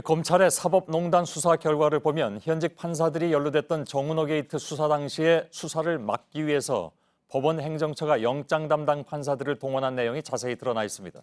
검찰의 사법농단 수사 결과를 보면 현직 판사들이 연루됐던 정은호 게이트 수사 당시에 수사를 막기 위해서 법원 행정처가 영장 담당 판사들을 동원한 내용이 자세히 드러나 있습니다.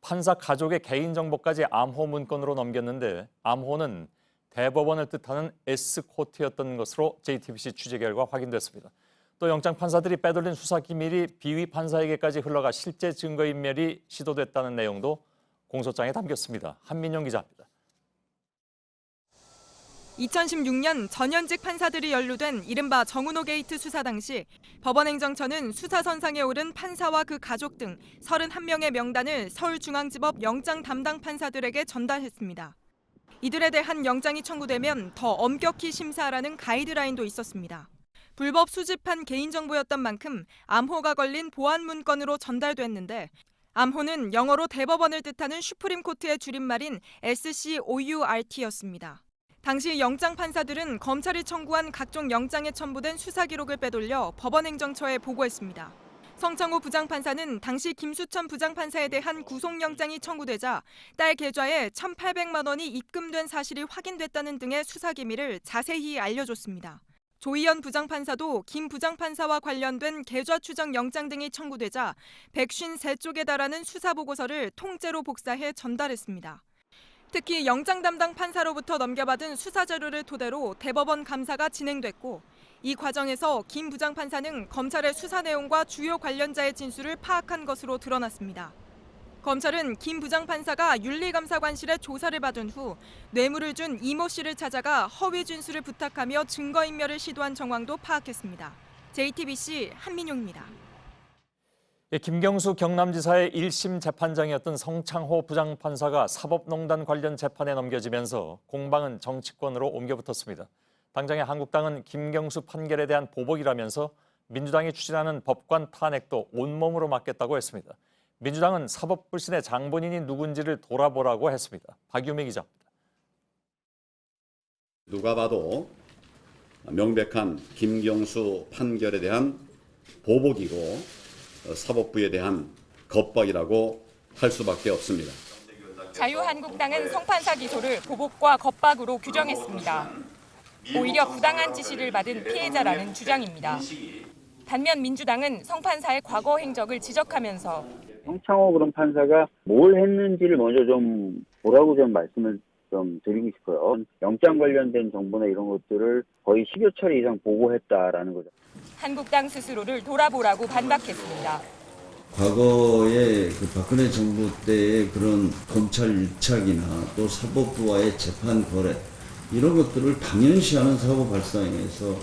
판사 가족의 개인정보까지 암호 문건으로 넘겼는데 암호는 대법원을 뜻하는 S코트였던 것으로 JTBC 취재 결과 확인됐습니다. 또 영장 판사들이 빼돌린 수사 기밀이 비위 판사에게까지 흘러가 실제 증거인멸이 시도됐다는 내용도 공소장에 담겼습니다. 한민영 기자입니다. 2016년 전현직 판사들이 연루된 이른바 정은호 게이트 수사 당시 법원행정처는 수사선상에 오른 판사와 그 가족 등 31명의 명단을 서울중앙지법 영장 담당 판사들에게 전달했습니다. 이들에 대한 영장이 청구되면 더 엄격히 심사하라는 가이드라인도 있었습니다. 불법 수집한 개인정보였던 만큼 암호가 걸린 보안 문건으로 전달됐는데 암호는 영어로 대법원을 뜻하는 슈프림 코트의 줄임말인 SCOURT였습니다. 당시 영장 판사들은 검찰이 청구한 각종 영장에 첨부된 수사 기록을 빼돌려 법원행정처에 보고했습니다. 성창호 부장판사는 당시 김수천 부장판사에 대한 구속영장이 청구되자 딸 계좌에 1,800만 원이 입금된 사실이 확인됐다는 등의 수사 기밀을 자세히 알려줬습니다. 조희연 부장판사도 김 부장판사와 관련된 계좌 추적 영장 등이 청구되자 153쪽에 달하는 수사 보고서를 통째로 복사해 전달했습니다. 특히 영장 담당 판사로부터 넘겨받은 수사 자료를 토대로 대법원 감사가 진행됐고 이 과정에서 김 부장판사는 검찰의 수사 내용과 주요 관련자의 진술을 파악한 것으로 드러났습니다. 검찰은 김 부장판사가 윤리감사관실에 조사를 받은 후 뇌물을 준 이모 씨를 찾아가 허위 진술을 부탁하며 증거인멸을 시도한 정황도 파악했습니다. JTBC 한민용입니다. 김경수 경남지사의 1심 재판장이었던 성창호 부장판사가 사법농단 관련 재판에 넘겨지면서 공방은 정치권으로 옮겨붙었습니다. 당장의 한국당은 김경수 판결에 대한 보복이라면서 민주당이 추진하는 법관 탄핵도 온몸으로 막겠다고 했습니다. 민주당은 사법불신의 장본인이 누군지를 돌아보라고 했습니다. 박유미 기자입니다. 누가 봐도 명백한 김경수 판결에 대한 보복이고 사법부에 대한 겁박이라고 할 수밖에 없습니다. 자유한국당은 성판사 기소를 보복과 겁박으로 규정했습니다. 오히려 부당한 지시를 받은 피해자라는 주장입니다. 반면 민주당은 성판사의 과거 행적을 지적하면서 성창호 그런 판사가 뭘 했는지를 먼저 좀 보라고 좀 말씀을 좀 드리고 싶어요. 영장 관련된 정보나 이런 것들을 거의 10여 차례 이상 보고했다라는 거죠. 한국당 스스로를 돌아보라고 반박했습니다. 과거에 그 박근혜 정부 때의 그런 검찰 유착이나 또 사법부와의 재판 거래 이런 것들을 당연시하는 사고 발상에서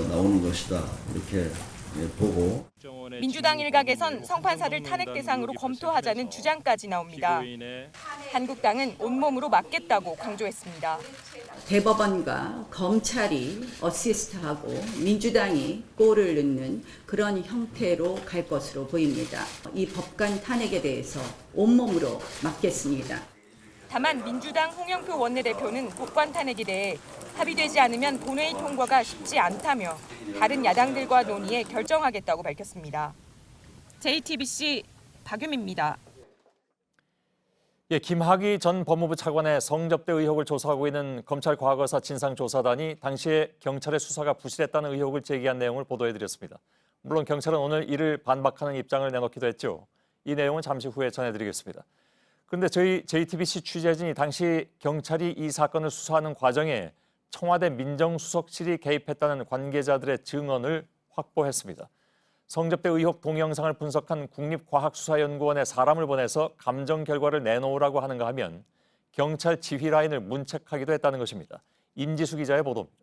나오는 것이다 이렇게 보고 민주당 일각에선 성판사를 탄핵 대상으로 검토하자는 주장까지 나옵니다. 한국당은 온몸으로 막겠다고 강조했습니다. 대법원과 검찰이 어시스트하고 민주당이 골을 넣는 그런 형태로 갈 것으로 보입니다. 이 법관 탄핵에 대해서 온몸으로 막겠습니다. 다만 민주당 홍영표 원내대표는 법관 탄핵에 대해 합의되지 않으면 본회의 통과가 쉽지 않다며 다른 야당들과 논의해 결정하겠다고 밝혔습니다. JTBC 박유미입니다. 김학의 전 법무부 차관의 성접대 의혹을 조사하고 있는 검찰 과거사 진상조사단이 당시에 경찰의 수사가 부실했다는 의혹을 제기한 내용을 보도해드렸습니다. 물론 경찰은 오늘 이를 반박하는 입장을 내놓기도 했죠. 이 내용은 잠시 후에 전해드리겠습니다. 그런데 저희 JTBC 취재진이 당시 경찰이 이 사건을 수사하는 과정에 청와대 민정수석실이 개입했다는 관계자들의 증언을 확보했습니다. 성접대 의혹 동영상을 분석한 국립과학수사연구원에 사람을 보내서 감정 결과를 내놓으라고 하는가 하면 경찰 지휘 라인을 문책하기도 했다는 것입니다. 임지수 기자의 보도입니다.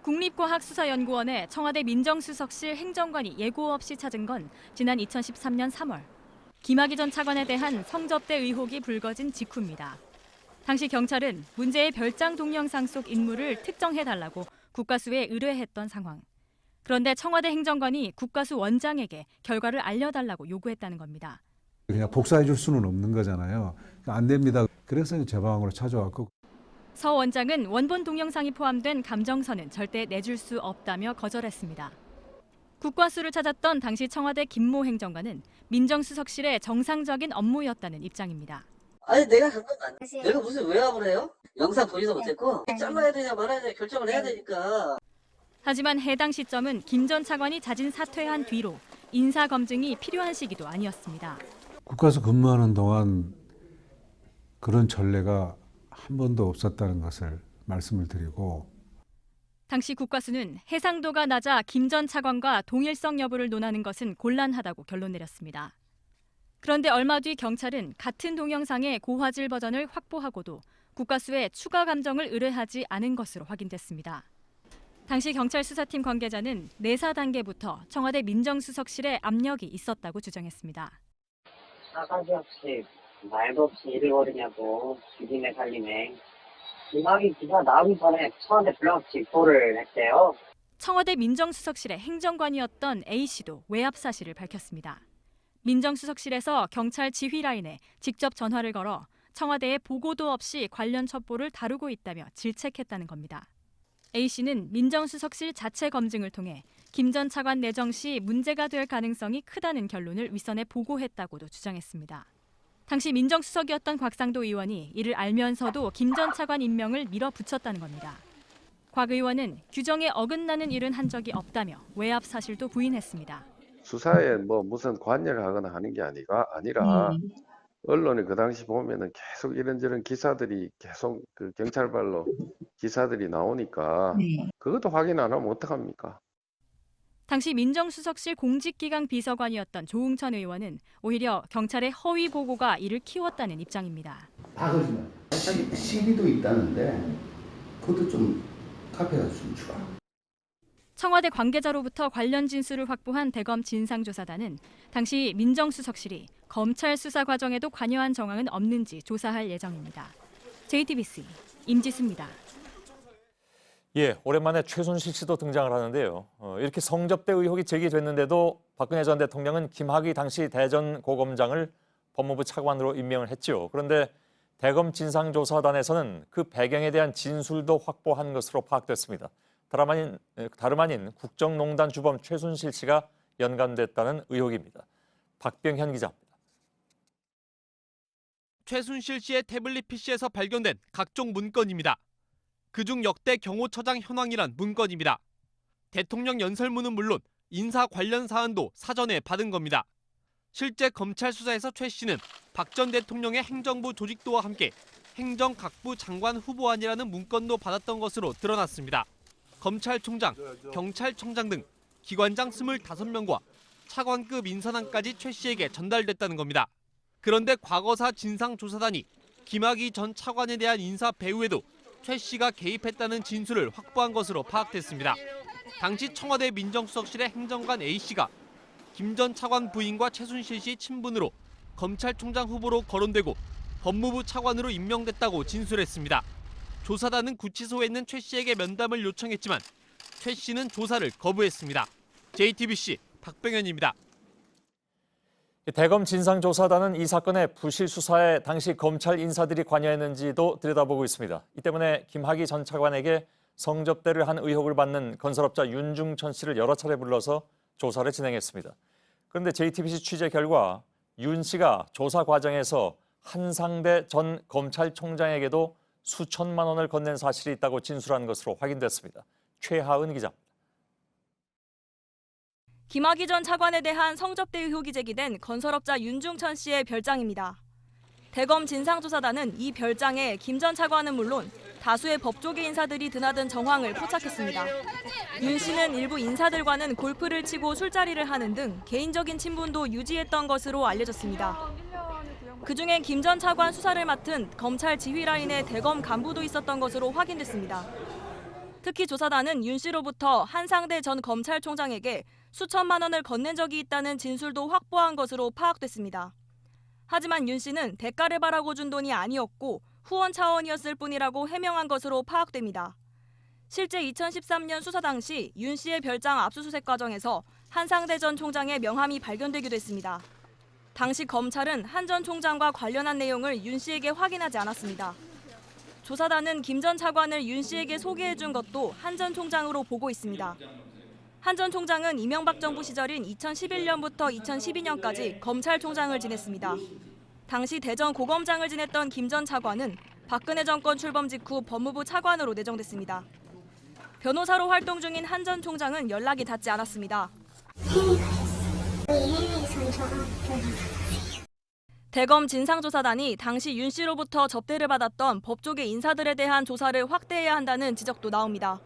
국립과학수사연구원에 청와대 민정수석실 행정관이 예고 없이 찾은 건 지난 2013년 3월. 김학의 전 차관에 대한 성접대 의혹이 불거진 직후입니다. 당시 경찰은 문제의 별장 동영상 속 인물을 특정해달라고 국가수에 의뢰했던 상황. 그런데 청와대 행정관이 국가수 원장에게 결과를 알려달라고 요구했다는 겁니다. 그냥 복사해 줄 수는 없는 거잖아요. 안 됩니다. 그래서 제 방으로 찾아왔고. 서 원장은 원본 동영상이 포함된 감정선은 절대 내줄 수 없다며 거절했습니다. 국과수를 찾았던 당시 청와대 김모 행정관은 민정수석실의 정상적인 업무였다는 입장입니다. 아니 내가 간 건 아니야. 내가 무슨 외압을 해요? 영상 보지도 못했고 잘라야 되냐 말아야 되냐 결정을 해야 되니까. 하지만 해당 시점은 김 전 차관이 자진 사퇴한 뒤로 인사 검증이 필요한 시기도 아니었습니다. 국가에서 근무하는 동안 그런 전례가 한 번도 없었다는 것을 말씀을 드리고, 당시 국과수는 해상도가 낮아 김 전 차관과 동일성 여부를 논하는 것은 곤란하다고 결론 내렸습니다. 그런데 얼마 뒤 경찰은 같은 동영상의 고화질 버전을 확보하고도 국과수에 추가 감정을 의뢰하지 않은 것으로 확인됐습니다. 당시 경찰 수사팀 관계자는 내사 단계부터 청와대 민정수석실에 압력이 있었다고 주장했습니다. 싸가지 없이 말도 없이 일을 벌이냐고 죽이네 살리네. 김학의 기사 나오기 전에 청와대 불러서 직보를 했대요. 청와대 민정수석실의 행정관이었던 A씨도 외압 사실을 밝혔습니다. 민정수석실에서 경찰 지휘라인에 직접 전화를 걸어 청와대에 보고도 없이 관련 첩보를 다루고 있다며 질책했다는 겁니다. A씨는 민정수석실 자체 검증을 통해 김 전 차관 내정 시 문제가 될 가능성이 크다는 결론을 윗선에 보고했다고도 주장했습니다. 당시 민정수석이었던 곽상도 의원이 이를 알면서도 김 전 차관 임명을 밀어붙였다는 겁니다. 곽 의원은 규정에 어긋나는 일은 한 적이 없다며 외압 사실도 부인했습니다. 수사에 무슨 관여를 하거나 하는 게 아니라 언론이 그 당시 보면은 계속 이런저런 기사들이 계속 그 경찰발로 기사들이 나오니까 그것도 확인 안 하면 어떡합니까? 당시 민정수석실 공직기강 비서관이었던 조응천 의원은 오히려 경찰의 허위 보고가 이를 키웠다는 입장입니다. 다 거짓말. 시기도 있다는데 그것도 좀 카페가 좀 추가. 청와대 관계자로부터 관련 진술을 확보한 대검 진상조사단은 당시 민정수석실이 검찰 수사 과정에도 관여한 정황은 없는지 조사할 예정입니다. JTBC 임지수입니다. 예, 오랜만에 최순실 씨도 등장을 하는데요. 이렇게 성접대 의혹이 제기됐는데도 박근혜 전 대통령은 김학의 당시 대전고검장을 법무부 차관으로 임명을 했죠. 그런데 대검 진상조사단에서는 그 배경에 대한 진술도 확보한 것으로 파악됐습니다. 다름 아닌 국정농단 주범 최순실 씨가 연관됐다는 의혹입니다. 박병현 기자입니다. 최순실 씨의 태블릿 PC에서 발견된 각종 문건입니다. 그중 역대 경호처장 현황이란 문건입니다. 대통령 연설문은 물론 인사 관련 사안도 사전에 받은 겁니다. 실제 검찰 수사에서 최 씨는 박 전 대통령의 행정부 조직도와 함께 행정각부 장관 후보안이라는 문건도 받았던 것으로 드러났습니다. 검찰총장, 경찰청장 등 기관장 25명과 차관급 인사단까지 최 씨에게 전달됐다는 겁니다. 그런데 과거사 진상조사단이 김학의 전 차관에 대한 인사 배후에도 최 씨가 개입했다는 진술을 확보한 것으로 파악됐습니다. 당시 청와대 민정수석실의 행정관 A씨가 김 전 차관 부인과 최순실 씨 친분으로 검찰총장 후보로 거론되고 법무부 차관으로 임명됐다고 진술했습니다. 조사단은 구치소에 있는 최 씨에게 면담을 요청했지만 최 씨는 조사를 거부했습니다. JTBC 박병현입니다. 대검 진상조사단은 이 사건의 부실 수사에 당시 검찰 인사들이 관여했는지도 들여다보고 있습니다. 이 때문에 김학의 전 차관에게 성접대를 한 의혹을 받는 건설업자 윤중천 씨를 여러 차례 불러서 조사를 진행했습니다. 그런데 JTBC 취재 결과 윤 씨가 조사 과정에서 한상대 전 검찰총장에게도 수천만 원을 건넨 사실이 있다고 진술한 것으로 확인됐습니다. 최하은 기자입니다. 김학의 전 차관에 대한 성접대 의혹이 제기된 건설업자 윤중천 씨의 별장입니다. 대검 진상조사단은 이 별장에 김 전 차관은 물론 다수의 법조계 인사들이 드나든 정황을 포착했습니다. 윤 씨는 일부 인사들과는 골프를 치고 술자리를 하는 등 개인적인 친분도 유지했던 것으로 알려졌습니다. 그중에 김 전 차관 수사를 맡은 검찰 지휘라인의 대검 간부도 있었던 것으로 확인됐습니다. 특히 조사단은 윤 씨로부터 한상대 전 검찰총장에게 수천만 원을 건넨 적이 있다는 진술도 확보한 것으로 파악됐습니다. 하지만 윤 씨는 대가를 바라고 준 돈이 아니었고 후원 차원이었을 뿐이라고 해명한 것으로 파악됩니다. 실제 2013년 수사 당시 윤 씨의 별장 압수수색 과정에서 한상대 전 총장의 명함이 발견되기도 했습니다. 당시 검찰은 한 전 총장과 관련한 내용을 윤 씨에게 확인하지 않았습니다. 조사단은 김 전 차관을 윤 씨에게 소개해 준 것도 한 전 총장으로 보고 있습니다. 한 전 총장은 이명박 정부 시절인 2011년부터 2012년까지 검찰총장을 지냈습니다. 당시 대전 고검장을 지냈던 김 전 차관은 박근혜 정권 출범 직후 법무부 차관으로 내정됐습니다. 변호사로 활동 중인 한 전 총장은 연락이 닿지 않았습니다. 대검 진상조사단이 당시 윤 씨로부터 접대를 받았던 법조계 인사들에 대한 조사를 확대해야 한다는 지적도 나옵니다.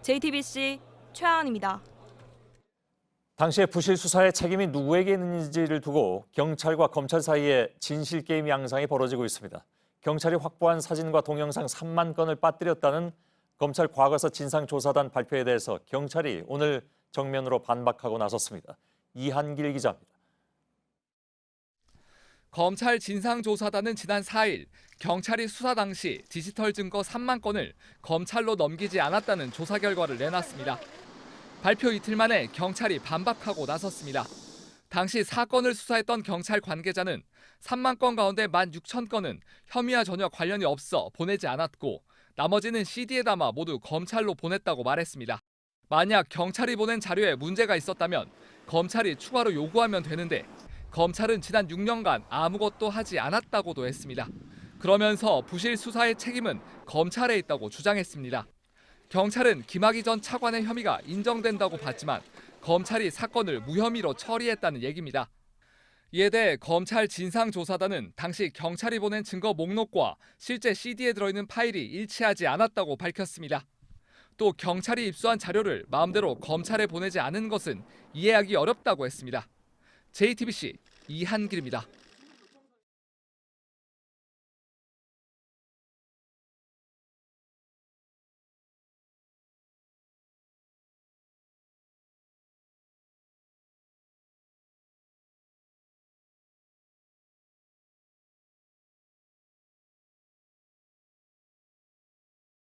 JTBC 최하은입니다. 당시의 부실 수사의 책임이 누구에게 있는지를 두고 경찰과 검찰 사이에 진실 게임 양상이 벌어지고 있습니다. 경찰이 확보한 사진과 동영상 3만 건을 빠뜨렸다는 검찰 과거사 진상조사단 발표에 대해서 경찰이 오늘 정면으로 반박하고 나섰습니다. 이한길 기자입니다. 검찰 진상조사단은 지난 4일 경찰이 수사 당시 디지털 증거 3만 건을 검찰로 넘기지 않았다는 조사 결과를 내놨습니다. 발표 이틀 만에 경찰이 반박하고 나섰습니다. 당시 사건을 수사했던 경찰 관계자는 3만 건 가운데 16,000건은 혐의와 전혀 관련이 없어 보내지 않았고 나머지는 CD에 담아 모두 검찰로 보냈다고 말했습니다. 만약 경찰이 보낸 자료에 문제가 있었다면 검찰이 추가로 요구하면 되는데 검찰은 지난 6년간 아무것도 하지 않았다고도 했습니다. 그러면서 부실 수사의 책임은 검찰에 있다고 주장했습니다. 경찰은 김학의 전 차관의 혐의가 인정된다고 봤지만 검찰이 사건을 무혐의로 처리했다는 얘기입니다. 이에 대해 검찰 진상조사단은 당시 경찰이 보낸 증거 목록과 실제 CD에 들어있는 파일이 일치하지 않았다고 밝혔습니다. 또 경찰이 입수한 자료를 마음대로 검찰에 보내지 않은 것은 이해하기 어렵다고 했습니다. JTBC 이한길입니다.